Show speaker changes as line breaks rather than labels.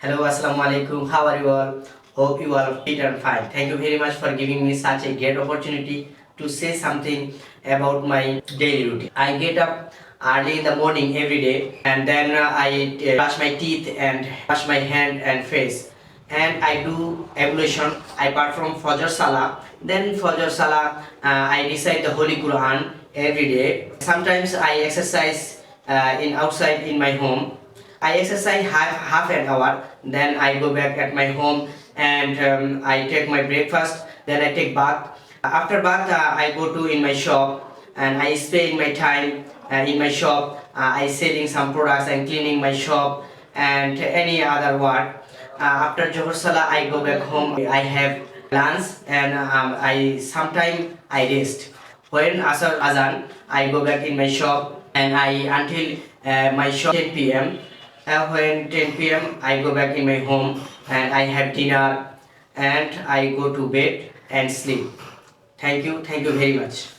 Hello, assalamu alaikum. How are you all? Hope you all fit and fine. Thank you very much for giving me such a great opportunity to say something about my daily routine. I get up early in the morning every day, and then I brush my teeth and wash my hand and face. And I do ablution. I perform Fajr Salah. Then Fajr Salah, I recite the Holy Quran every day. Sometimes I exercise in outside in my home. I exercise half an hour, then I go back at my home and I take my breakfast, then I take bath. After bath, I go to in my shop and I spend my time in my shop. I selling some products and cleaning my shop and any other work. After Johor Salah, I go back home. I have lunch and I sometime I rest. When Asar Azan, I go back in my shop and I until my shop 10 p.m. When 10 p.m. I go back in my home and I have dinner and I go to bed and sleep. Thank you very much.